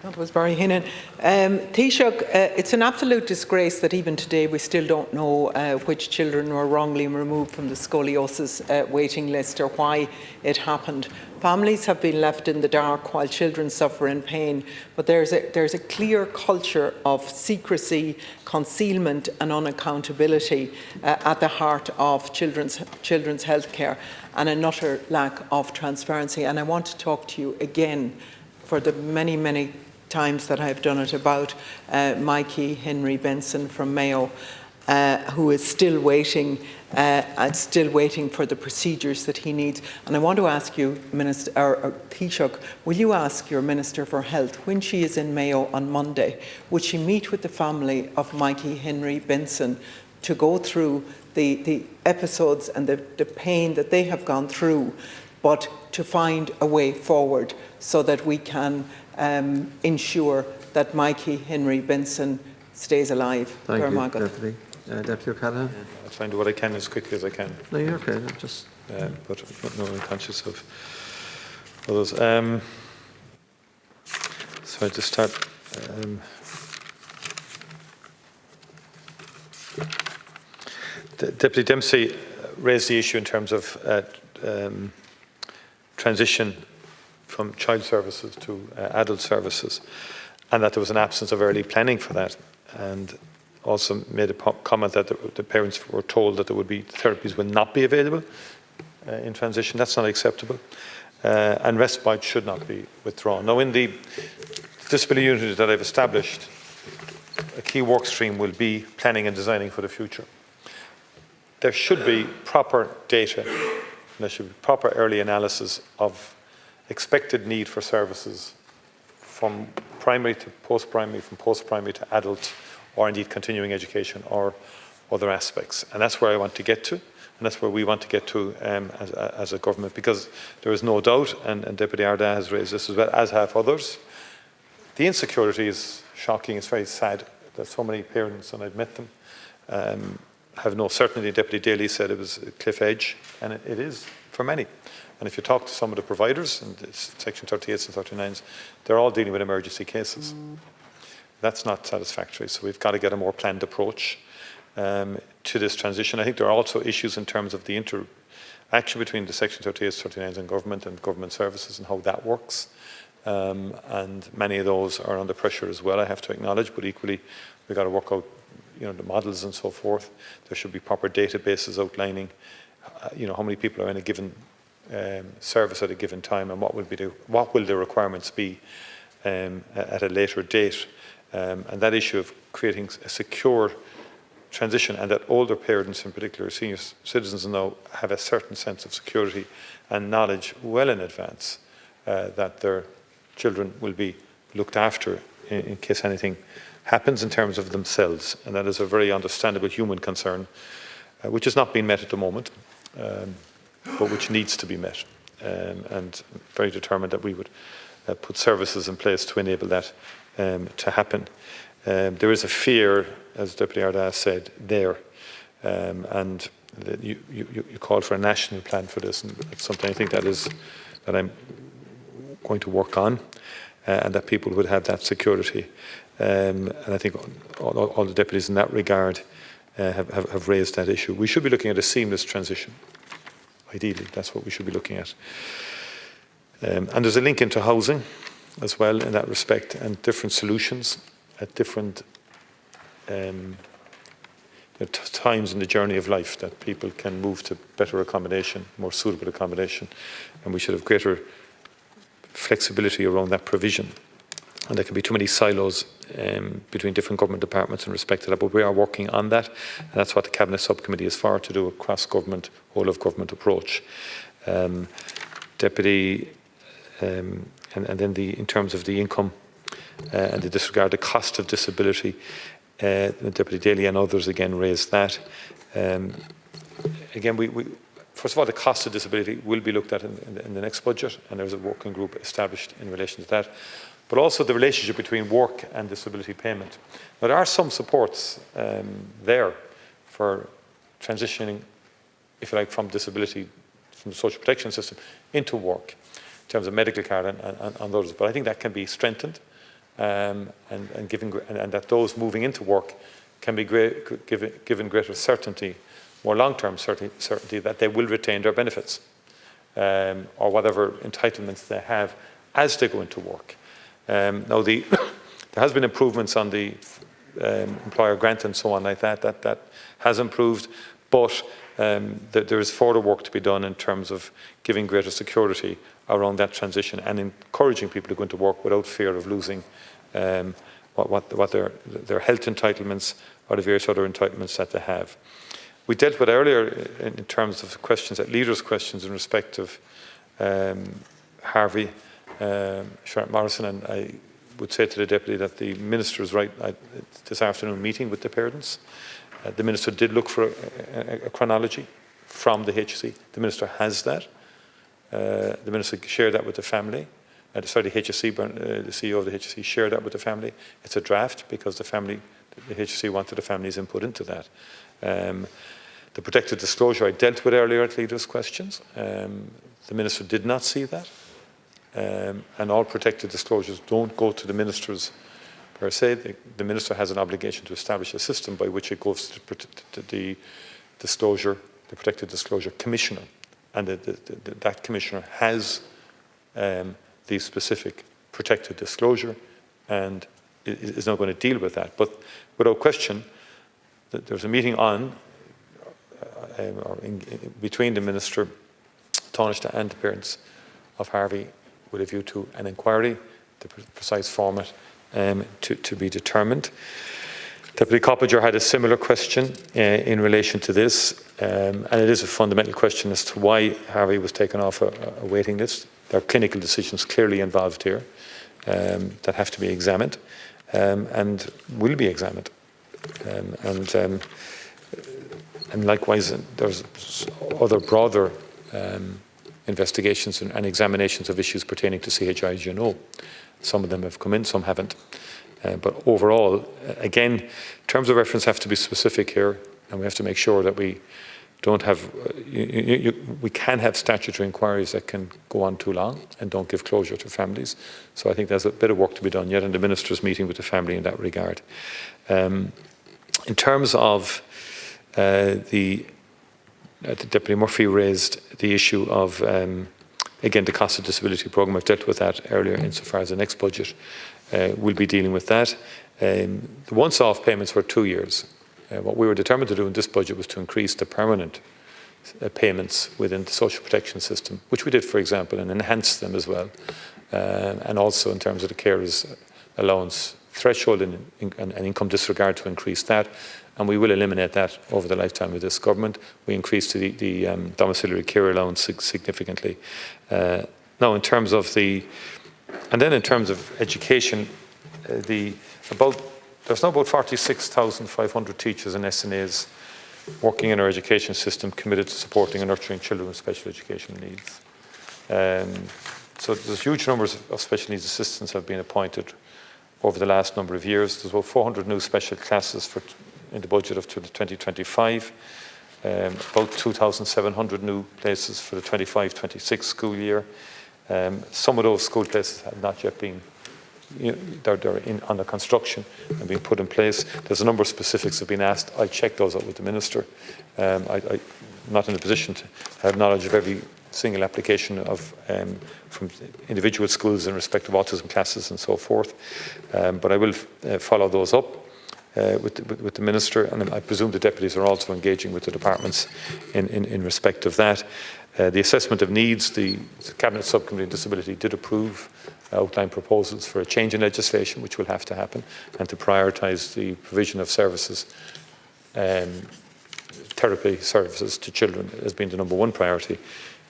That was very hinnin. Taoiseach, it's an absolute disgrace that even today we still don't know which children were wrongly removed from the scoliosis waiting list or why it happened. Families have been left in the dark while children suffer in pain, but there's a clear culture of secrecy, concealment and unaccountability at the heart of children's health care, and an utter lack of transparency. And I want to talk to you again for the many times that I've done it about Mikey Henry Benson from Mayo, who is still waiting for the procedures that he needs. And I want to ask you, Taoiseach, will you ask your Minister for Health, when she is in Mayo on Monday, would she meet with the family of Mikey Henry Benson to go through the episodes and the pain that they have gone through, but to find a way forward so that we can ensure that Mikey Henry Benson stays alive? Thank you, Deputy. Deputy O'Callaghan? I'll try and do what I can as quickly as I can. No, you're okay. But no, I'm conscious of others. So to start, Deputy Dempsey raised the issue in terms of transition from child services to adult services, and that there was an absence of early planning for that, and also made a comment that the parents were told that there would be therapies will not be available in transition. That's not acceptable, and respite should not be withdrawn. Now, in the disability unit that I've established, a key work stream will be planning and designing for the future. There should be proper data, and there should be proper early analysis of expected need for services from primary to post-primary, from post-primary to adult, or indeed continuing education or other aspects. And that's where I want to get to, and that's where we want to get to as a government, because there is no doubt, and Deputy Arda has raised this as well, as have others, the insecurity is shocking. It's very sad that so many parents, and I've met them, have no certainty. Deputy Daly said it was a cliff edge, and it is for many. And if you talk to some of the providers, and it's Section 38s and 39s, they're all dealing with emergency cases. That's not satisfactory, so we've got to get a more planned approach to this transition. I think there are also issues in terms of the interaction between the Section 38s, 39s and government services and how that works. And many of those are under pressure as well, I have to acknowledge, but equally we've got to work out the models and so forth. There should be proper databases outlining how many people are in a given service at a given time, and what will the requirements be at a later date. And that issue of creating a secure transition, and that older parents, in particular senior citizens now, have a certain sense of security and knowledge well in advance that their children will be looked after in case anything happens in terms of themselves. And that is a very understandable human concern, which has not been met at the moment, but which needs to be met. And very determined that we would put services in place to enable that to happen. There is a fear, as Deputy Arda said, there, and you called for a national plan for this, and it's something I think that I'm going to work on, and that people would have that security. And I think all the deputies in that regard have raised that issue. We should be looking at a seamless transition. Ideally, that's what we should be looking at. And there's a link into housing as well in that respect, and different solutions at different times in the journey of life that people can move to better accommodation, more suitable accommodation, and we should have greater flexibility around that provision. And there can be too many silos between different government departments in respect to that, but we are working on that, and that's what the Cabinet Subcommittee is for, to do a cross-government, whole-of-government approach. Deputy, and then in terms of the income and the disregard, the cost of disability, Deputy Daly and others again raised that. Again, first of all, the cost of disability will be looked at in the next budget, and there's a working group established in relation to that. But also the relationship between work and disability payment. Now, there are some supports there for transitioning, if you like, from disability, from the social protection system into work, in terms of medical card and others. But I think that can be strengthened and that those moving into work can be given greater certainty, more long-term certainty that they will retain their benefits or whatever entitlements they have as they go into work. Now, there has been improvements on the employer grant and so on like that. That has improved, but there is further work to be done in terms of giving greater security around that transition and encouraging people to go into work without fear of losing what their health entitlements or the various other entitlements that they have. We dealt with earlier in terms of questions, leaders' questions in respect of Harvey, Sharon Morrison, and I would say to the Deputy that the Minister is right this afternoon meeting with the parents. The Minister did look for a chronology from the HSE. The Minister has that. The Minister shared that with the family. The HSE, the CEO of the HSE shared that with the family. It's a draft because the HSE wanted the family's input into that. The protected disclosure I dealt with earlier at leaders' questions. The Minister did not see that. And all protected disclosures don't go to the ministers per se. The Minister has an obligation to establish a system by which it goes to the Protected Disclosure Commissioner. And that Commissioner has the specific protected disclosure and is not going to deal with that. But without question, there's a meeting on between the Minister, Taoiseach, and the parents of Harvey with a view to an inquiry, the precise format to be determined. Deputy Coppinger had a similar question in relation to this, and it is a fundamental question as to why Harvey was taken off a waiting list. There are clinical decisions clearly involved here that have to be examined and will be examined. And likewise, there's other broader investigations and examinations of issues pertaining to CHI, as you know. Some of them have come in, some haven't. But overall, again, terms of reference have to be specific here, and we have to make sure that we don't have, we can have statutory inquiries that can go on too long and don't give closure to families. So I think there's a bit of work to be done yet, and the Minister's meeting with the family in that regard. In terms of the Deputy Murphy raised the issue of, again, the cost of disability programme. I've dealt with that earlier insofar as the next budget we'll be dealing with that. The once-off payments were 2 years. What we were determined to do in this budget was to increase the permanent payments within the social protection system, which we did, for example, and enhance them as well. And also in terms of the carers allowance threshold and income disregard to increase that. And we will eliminate that over the lifetime of this government. We increased the domiciliary care allowance significantly. Now, in terms of in terms of education, there's now about 46,500 teachers and SNAs working in our education system committed to supporting and nurturing children with special educational needs. So there's huge numbers of special needs assistants have been appointed over the last number of years. There's about 400 new special classes in the budget of 2025, about 2,700 new places for the 25-26 school year. Some of those school places have not yet been, they're under construction and being put in place. There's a number of specifics that have been asked. I'll check those out with the Minister. I'm not in a position to have knowledge of every single application from individual schools in respect of autism classes and so forth. But I will follow those up with the Minister, and I presume the deputies are also engaging with the departments in respect of that. The assessment of needs, the Cabinet Subcommittee on Disability did approve outline proposals for a change in legislation, which will have to happen, and to prioritise the provision of services, therapy services to children has been the #1 priority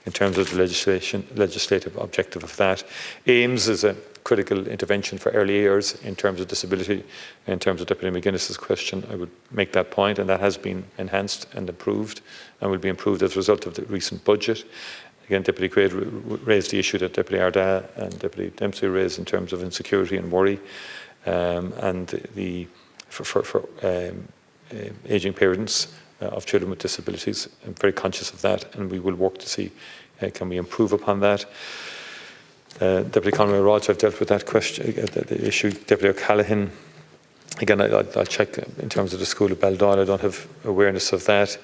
in terms of the legislative objective of that. AIMS is a critical intervention for early years in terms of disability. In terms of Deputy McGuinness's question, I would make that point, and that has been enhanced and improved and will be improved as a result of the recent budget. Again, Deputy Quaid raised the issue that Deputy Arda and Deputy Dempsey raised in terms of insecurity and worry, and for ageing parents of children with disabilities. I'm very conscious of that, and we will work to see can we improve upon that. Deputy Conway-Walsh, I've dealt with that question, the issue. Deputy O'Callaghan, again, I'll check in terms of the school at Baldoyle. I don't have awareness of that.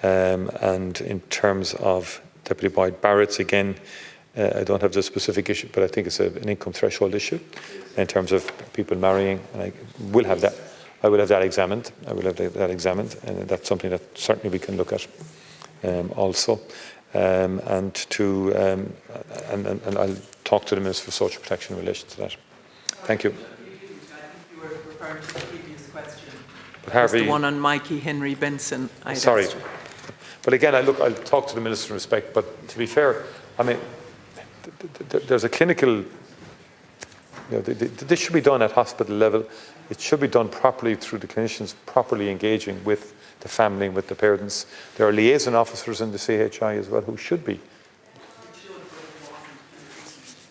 And in terms of Deputy Boyd Barrett's, again, I don't have the specific issue, but I think it's an income threshold issue in terms of people marrying, and I will have that. I will have that examined. And that's something that certainly we can look at also. And I'll talk to the Minister for Social Protection in relation to that. Thank you. I think you were referring to the previous question. But Harvey, the one on Mikey Henry Benson. Sorry. But again, I'll talk to the Minister in respect, but to be fair, I mean, there's a clinical, this should be done at hospital level. It should be done properly through the clinicians, properly engaging with the family and with the parents. There are liaison officers in the CHI as well who should be.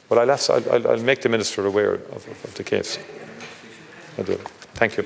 Well, I'll make the Minister aware of the case. I'll do it. Thank you.